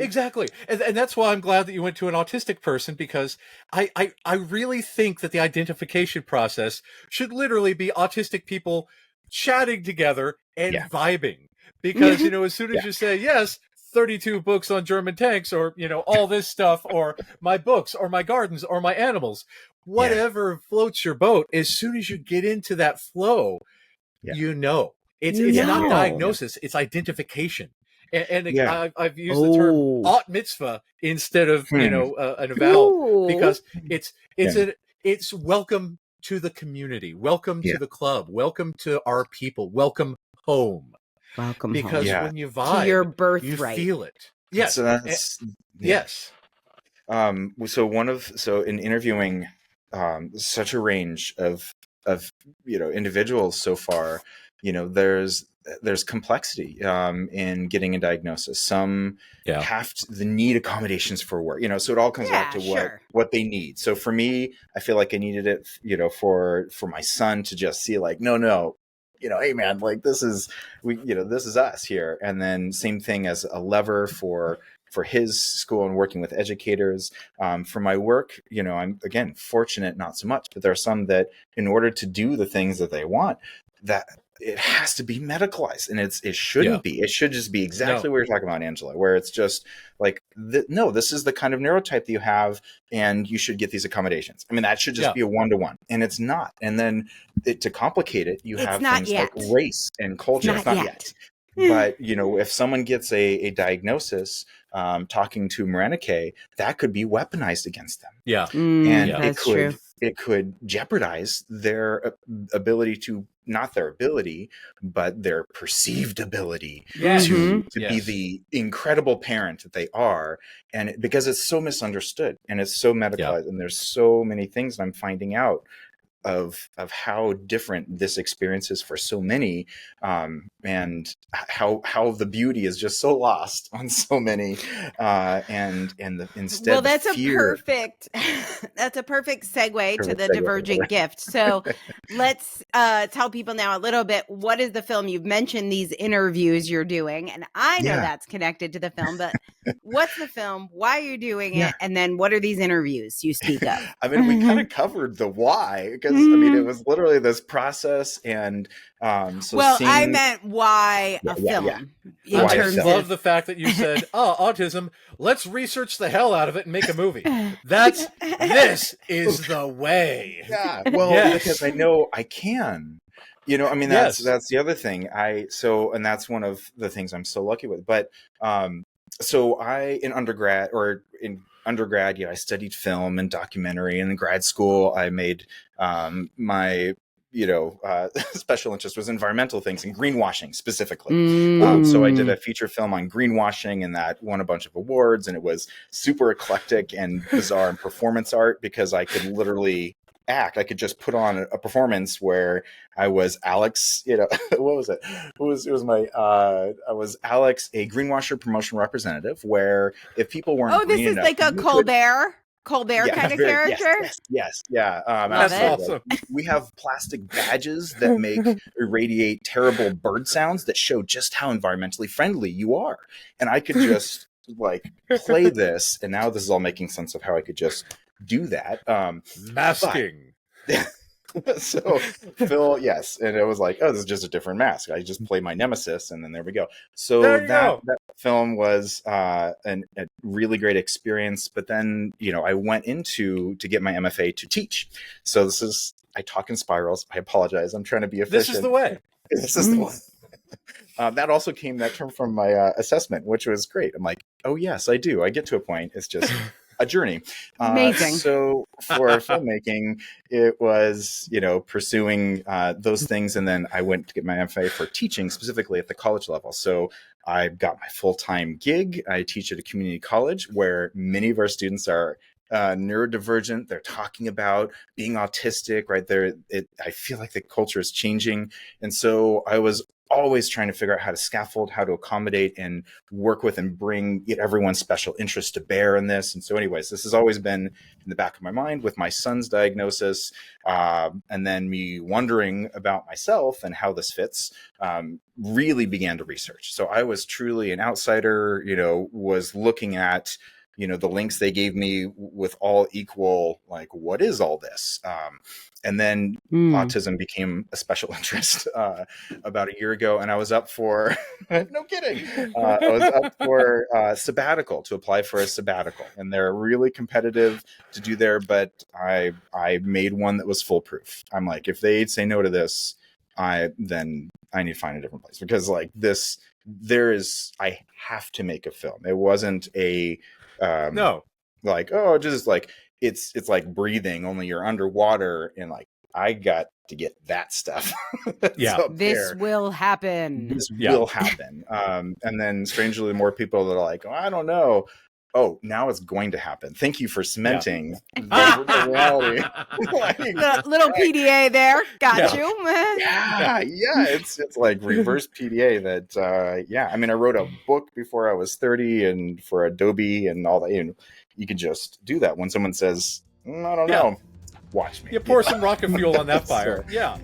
exactly. And that's why I'm glad that you went to an autistic person, because I really think that the identification process should literally be autistic people chatting together and vibing. Because, as soon as you say, yes, 32 books on German tanks, or, all this stuff, or my books, or my gardens, or my animals, whatever floats your boat, as soon as you get into that flow, it's not diagnosis, it's identification. And I've used the term aut mitzvah instead of, an eval, because it's welcome to the community, welcome to the club, welcome to our people, welcome home. Welcome because home. when you vibe, to your birthright, you feel it. Yes. So that's yes. So in interviewing such a range of individuals so far, there's complexity in getting a diagnosis. Some need accommodations for work, so it all comes back to what they need. So for me, I feel like I needed it, for my son to just see like, no, hey man, like this is us here. And then same thing as a lever for his school and working with educators. For my work, I'm again fortunate, not so much, but there are some that in order to do the things that they want, that it has to be medicalized, and it shouldn't be. It should just be exactly what you're talking about, Angela, where it's just like, no, this is the kind of neurotype that you have, and you should get these accommodations. I mean, that should just be a 1-to-1, and it's not. And then to complicate it, you have things like race and culture. It's not yet. But, if someone gets a diagnosis, talking to Marenike, that could be weaponized against them. Yeah. And it could jeopardize their ability to, not their ability, but their perceived ability to be the incredible parent that they are. And because it's so misunderstood and it's so medicalized, and there's so many things that I'm finding out of how different this experience is for so many, and how the beauty is just so lost on so many, instead. Well, that's a perfect segue to the divergent gift. So let's tell people now a little bit, what is the film? You've mentioned these interviews you're doing, and I know that's connected to the film, but what's the film? Why are you doing it? And then what are these interviews you speak of? I mean, we kind of covered the why, because it was literally this process, and I meant why a film. I love the fact that you said, autism, let's research the hell out of it and make a movie. This is the way. Yeah, well, because I know I can. That's the other thing. And that's one of the things I'm so lucky with. But in undergrad, I studied film and documentary, and in grad school I made my special interest was environmental things and greenwashing specifically. So I did a feature film on greenwashing, and that won a bunch of awards, and it was super eclectic and bizarre and performance art, because I could literally act. I could just put on a performance where I was Alex, what was it? I was Alex, a greenwasher promotion representative, where if people weren't this is like a Colbert kind of character. Yes. Yeah. That's awesome. We have plastic badges that irradiate terrible bird sounds that show just how environmentally friendly you are. And I could just play this, and now this is all making sense of how I could just do that. Masking. So Phil, yes. And it was like, this is just a different mask. I just play my nemesis, and then there we go. So that film was a really great experience. But then, I went to get my MFA to teach. So I talk in spirals. I apologize. I'm trying to be efficient. This is the way. This is the one. That term from my assessment, which was great. I'm like, oh yes, I do. I get to a point. It's just, a journey. Amazing. So for filmmaking, it was, pursuing those things. And then I went to get my MFA for teaching, specifically at the college level. So I got my full-time gig. I teach at a community college where many of our students are neurodivergent. They're talking about being autistic, right? I feel like the culture is changing. And so I was always trying to figure out how to scaffold, how to accommodate and work with and bring everyone's special interest to bear in this. And so anyways, this has always been in the back of my mind with my son's diagnosis, and then me wondering about myself and how this fits, really began to research. So I was truly an outsider, was looking at the links they gave me with all equal, like, what is all this? And then autism became a special interest about a year ago. And I was up for, no kidding, I was up for sabbatical, to apply for a sabbatical. And they're really competitive to do there, but I made one that was foolproof. I'm like, if they say no to this, then I need to find a different place, because like this, I have to make a film. It wasn't a, no, like, oh, just like it's like breathing, only you're underwater, and like I got to get that stuff. This will happen. This will happen. And then strangely, more people that are like, oh, I don't know. Oh, now it's going to happen. Thank you for cementing the reality. The little PDA there. Got you. It's like reverse PDA that, I mean, I wrote a book before I was 30 and for Adobe and all that. You can just do that when someone says, I don't know, watch me. You pour some rocket fuel on that fire. Yeah.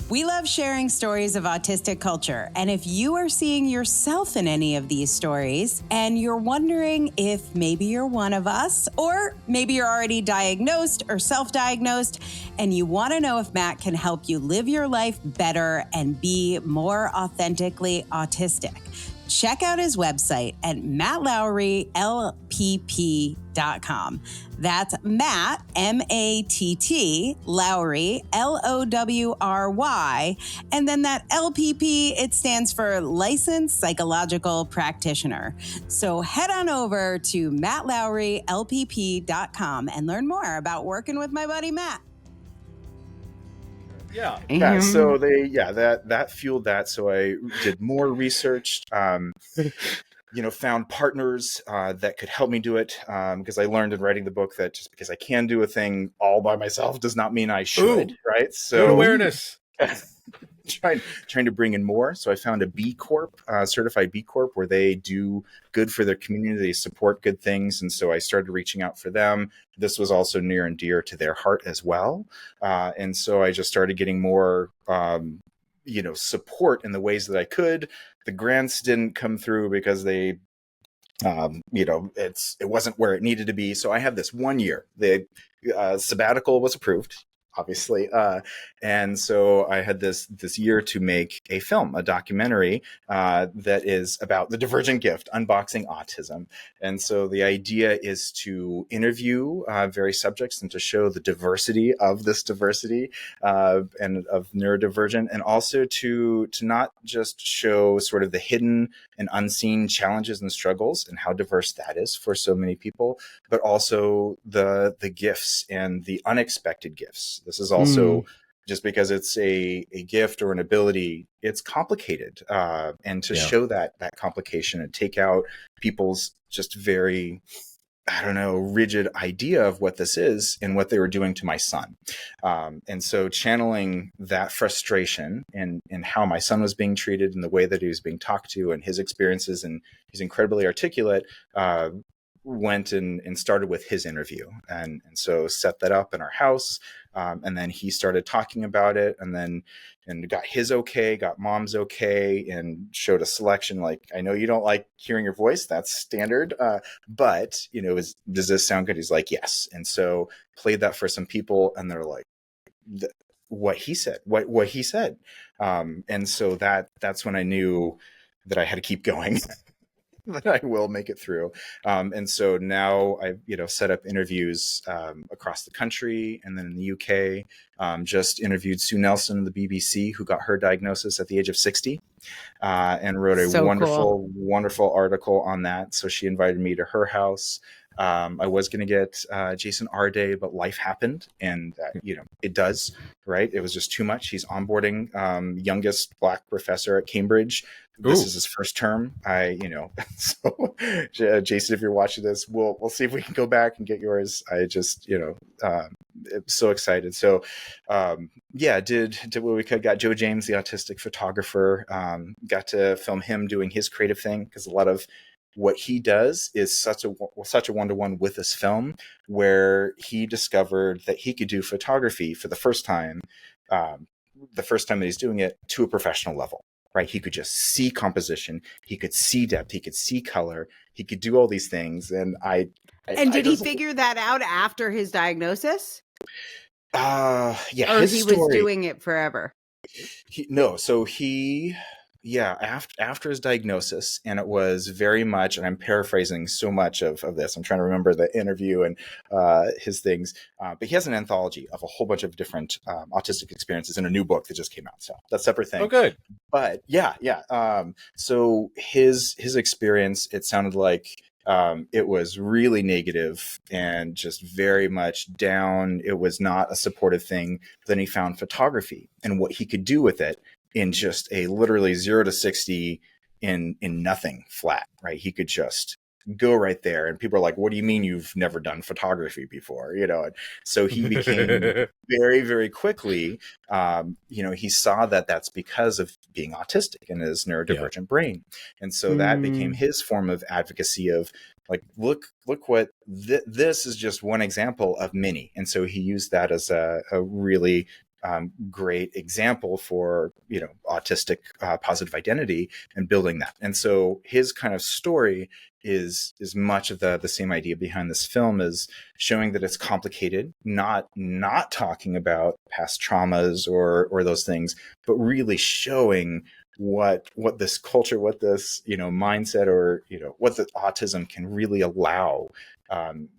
We love sharing stories of autistic culture, and if you are seeing yourself in any of these stories and you're wondering if maybe you're one of us, or maybe you're already diagnosed or self-diagnosed, and you want to know if Matt can help you live your life better and be more authentically autistic, check out his website at mattlowrylpp.com. That's Matt, M-A-T-T, Lowry, L-O-W-R-Y. And then that LPP, it stands for Licensed Psychological Practitioner. So head on over to mattlowrylpp.com and learn more about working with my buddy Matt. So that fueled that. So I did more research, found partners that could help me do it, because I learned in writing the book that just because I can do a thing all by myself does not mean I should. Right? So good awareness. Trying to bring in more. So I found a B Corp, certified B Corp, where they do good for their community. They support good things. And so I started reaching out for them. This was also near and dear to their heart as well. And so I just started getting more, support in the ways that I could. The grants didn't come through because they, it wasn't where it needed to be. So I have this 1 year. The sabbatical was approved, obviously. And so I had this year to make a film, a documentary that is about the divergent gift, unboxing autism. And so the idea is to interview various subjects and to show the diversity of this diversity and of neurodivergent, and also to not just show sort of the hidden and unseen challenges and struggles and how diverse that is for so many people, but also the gifts and the unexpected gifts. This is also just because it's a gift or an ability, it's complicated. And to show that complication and take out people's just very, rigid idea of what this is and what they were doing to my son. And so channeling that frustration and how my son was being treated and the way that he was being talked to and his experiences, and he's incredibly articulate, went and started with his interview, and so set that up in our house, and then he started talking about it, and got his okay, got mom's okay, and showed a selection. Like, I know you don't like hearing your voice, that's standard, but does this sound good? He's like, yes. And so played that for some people, and they're like, what he said, what he said, and so that's when I knew that I had to keep going. that I will make it through. And so now I've, set up interviews across the country, and then in the UK, just interviewed Sue Nelson of the BBC, who got her diagnosis at the age of 60, and wrote a So wonderful, wonderful article on that. So she invited me to her house. I was going to get Jason Arday, but life happened, and it does, right? It was just too much. He's onboarding youngest Black professor at Cambridge. This is his first term. So Jason, if you're watching this, we'll see if we can go back and get yours. I just, so excited. So, did what we could. Got Joe James, the autistic photographer, got to film him doing his creative thing, because a lot of what he does is such a one-to-one with this film, where he discovered that he could do photography for the first time that he's doing it to a professional level, right? He could just see composition, he could see depth, he could see color, he could do all these things. And did he figure that out after his diagnosis? Yeah. Or he was doing it forever? After his diagnosis, and it was very much, and I'm paraphrasing so much of this, I'm trying to remember the interview and his things, but he has an anthology of a whole bunch of different autistic experiences in a new book that just came out. So that's a separate thing. Oh, good. But so his experience, it sounded like it was really negative and just very much down. It was not a supportive thing. Then he found photography and what he could do with it in just a literally 0 to 60 in nothing flat, right? He could just go right there. And people are like, what do you mean you've never done photography before? And so he became very, very quickly, he saw that that's because of being autistic and his neurodivergent brain. And so that became his form of advocacy of like, look what this is just one example of many. And so he used that as a really great example for autistic positive identity and building that. And so his kind of story is much of the same idea behind this film, is showing that it's complicated, not talking about past traumas or those things, but really showing what this culture, what this mindset, or what the autism can really allow.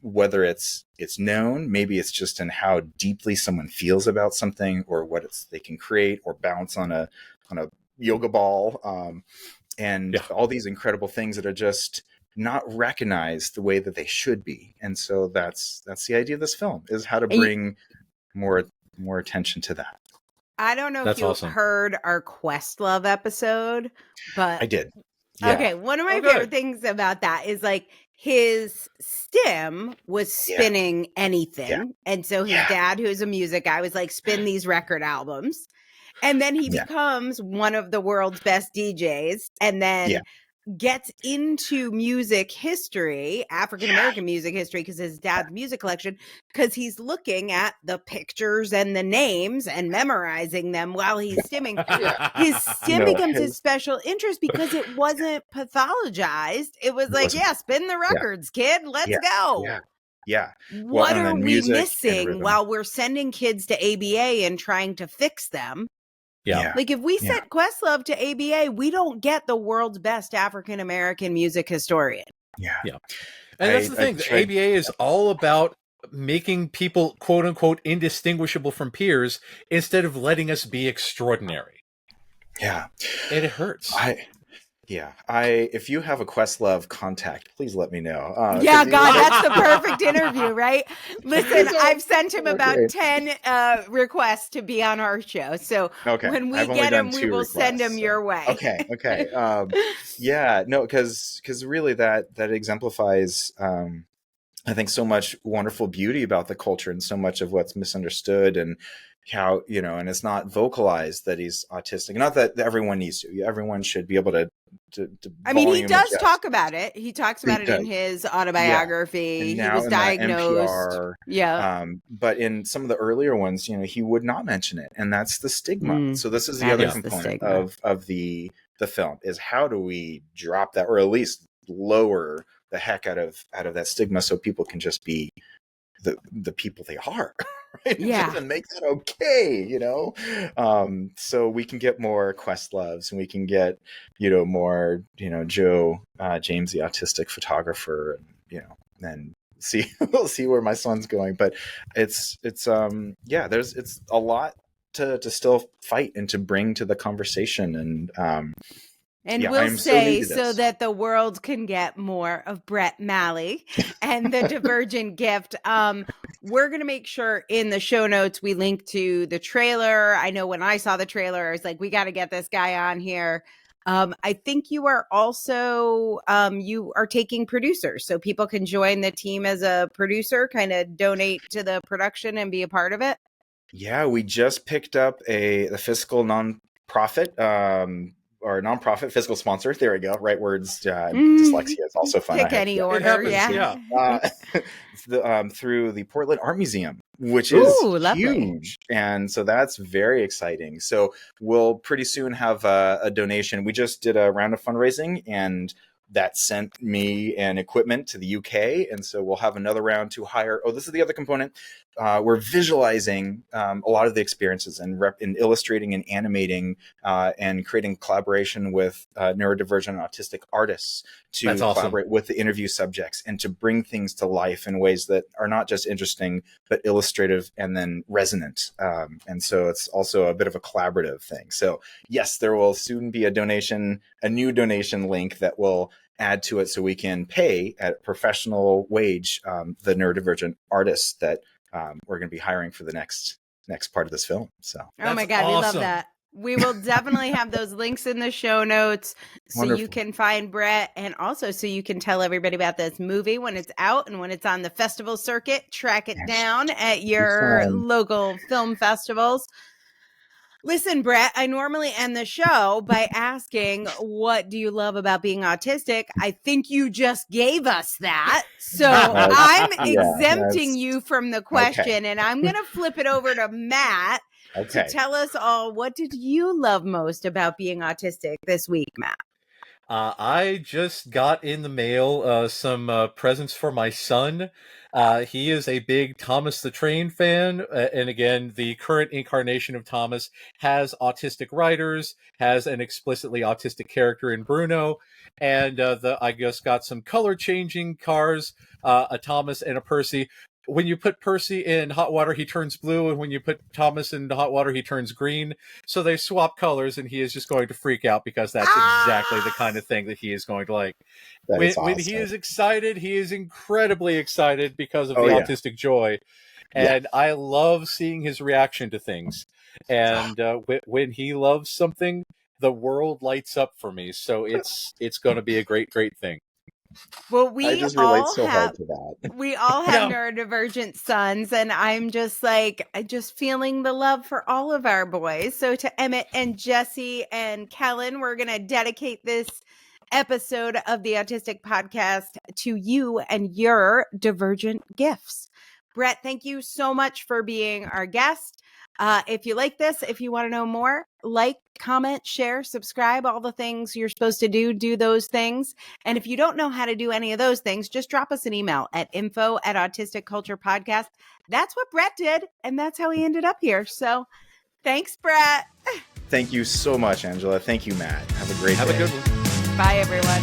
Whether it's known, maybe it's just in how deeply someone feels about something, or what they can create or bounce on a yoga ball, all these incredible things that are just not recognized the way that they should be. And so that's the idea of this film, is how to bring more attention to that. I don't know if you heard our Questlove episode, but I did. Yeah. Okay, one of my favorite things about that is like his stem was spinning anything. Yeah. And so his dad, who's a music guy, was like, spin these record albums. And then he becomes one of the world's best DJs, and then gets into music history, African-American music history, because his dad's music collection, because he's looking at the pictures and the names and memorizing them while he's stimming. His stim becomes his special interest because it wasn't pathologized. It was like, spin the records, kid. Let's go. Yeah. What are we missing while we're sending kids to ABA and trying to fix them? Yeah. Like if we sent Questlove to ABA, we don't get the world's best African-American music historian. Yeah. And that's the thing. The ABA is all about making people, quote unquote, indistinguishable from peers instead of letting us be extraordinary. Yeah. And it hurts. If you have a Questlove contact, please let me know. That's the perfect interview, right? Listen, I've sent him about 10 requests to be on our show. So when we get him, we will send him your way. Okay. Because really that exemplifies, I think, so much wonderful beauty about the culture and so much of what's misunderstood, and how, and it's not vocalized that he's autistic. Not that everyone needs to. Everyone should be able to I mean, he does talk about it. He talks about it in his autobiography. He was diagnosed. But in some of the earlier ones, he would not mention it. And that's the stigma. So this is the other component of the film, is how do we drop that, or at least lower the heck out of that stigma, so people can just be the people they are. right? Yeah. And make that okay, so we can get more Questloves, and we can get, more, Joe, James, the autistic photographer, and, and see, we'll see where my son's going. But it's it's a lot to still fight and to bring to the conversation. And we'll I'm so new say to so this. that the world can get more of Bret Malley and the Divergent Gift. We're going to make sure in the show notes we link to the trailer. I know when I saw the trailer, I was like, we got to get this guy on here. I think you are also, you are taking producers, so people can join the team as a producer, kind of donate to the production and be a part of it. Yeah, we just picked up the fiscal nonprofit, or nonprofit fiscal sponsor. There we go. Right words. Dyslexia is also fun. Pick any order. Yeah. Through the Portland Art Museum, which Ooh, is lovely. huge. And so that's very exciting. So we'll pretty soon have a donation. We just did a round of fundraising, and that sent me and equipment to the UK. And so we'll have another round to hire. Oh, this is the other component. We're visualizing a lot of the experiences and illustrating and animating and creating collaboration with neurodivergent and autistic artists to collaborate with the interview subjects and to bring things to life in ways that are not just interesting, but illustrative and then resonant. And so it's also a bit of a collaborative thing. So yes, there will soon be a new donation link that will add to it so we can pay at professional wage the neurodivergent artists that we're going to be hiring for the next part of this film. So, oh my God, we love that. We will definitely have those links in the show notes so Wonderful. You can find Bret, and also so you can tell everybody about this movie when it's out and when it's on the festival circuit. Track it down at your local film festivals. Listen, Bret, I normally end the show by asking, what do you love about being autistic? I think you just gave us that. So I'm exempting you from the question, and I'm going to flip it over to Matt to tell us all, what did you love most about being autistic this week, Matt? I just got in the mail some presents for my son. He is a big Thomas the Train fan. And again, the current incarnation of Thomas has autistic writers, has an explicitly autistic character in Bruno. And I just got some color changing cars, a Thomas and a Percy. When you put Percy in hot water, he turns blue, and when you put Thomas in hot water, he turns green. So they swap colors, and he is just going to freak out because that's exactly the kind of thing that he is going to like. When he is excited, he is incredibly excited because of the autistic joy. And I love seeing his reaction to things. And when he loves something, the world lights up for me. So it's going to be a great, great thing. Well, I just relate so hard to that. We all have neurodivergent sons, and I'm just feeling the love for all of our boys. So to Emmett and Jesse and Kellen, we're going to dedicate this episode of the Autistic Podcast to you and your divergent gifts. Bret, thank you so much for being our guest. If you like this, if you want to know more, like, comment, share, subscribe, all the things you're supposed to do those things. And if you don't know how to do any of those things, just drop us an email at info@autisticculturepodcast. That's what Bret did, and that's how he ended up here. So thanks, Bret. Thank you so much, Angela. Thank you, Matt. Have a great day. Have a good one. Bye, everyone.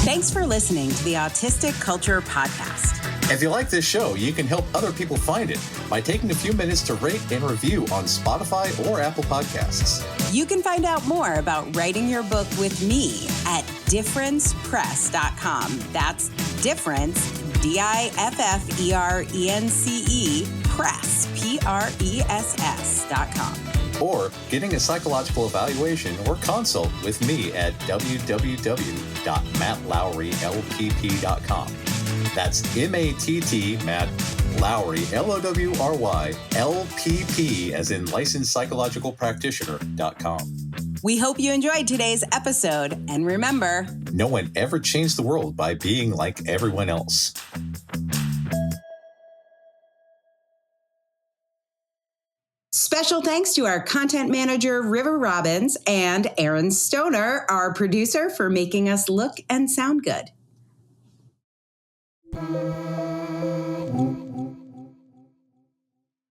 Thanks for listening to the Autistic Culture Podcast. If you like this show, you can help other people find it by taking a few minutes to rate and review on Spotify or Apple Podcasts. You can find out more about writing your book with me at differencepress.com. That's difference, DIFFERENCE, press, PRESS.com. Or getting a psychological evaluation or consult with me at www.mattlowrylpp.com. That's MATT, Matt Lowry, LOWRY, LPP, as in licensed psychological practitioner.com. We hope you enjoyed today's episode. And remember, no one ever changed the world by being like everyone else. Special thanks to our content manager, River Robbins, and Aaron Stoner, our producer, for making us look and sound good.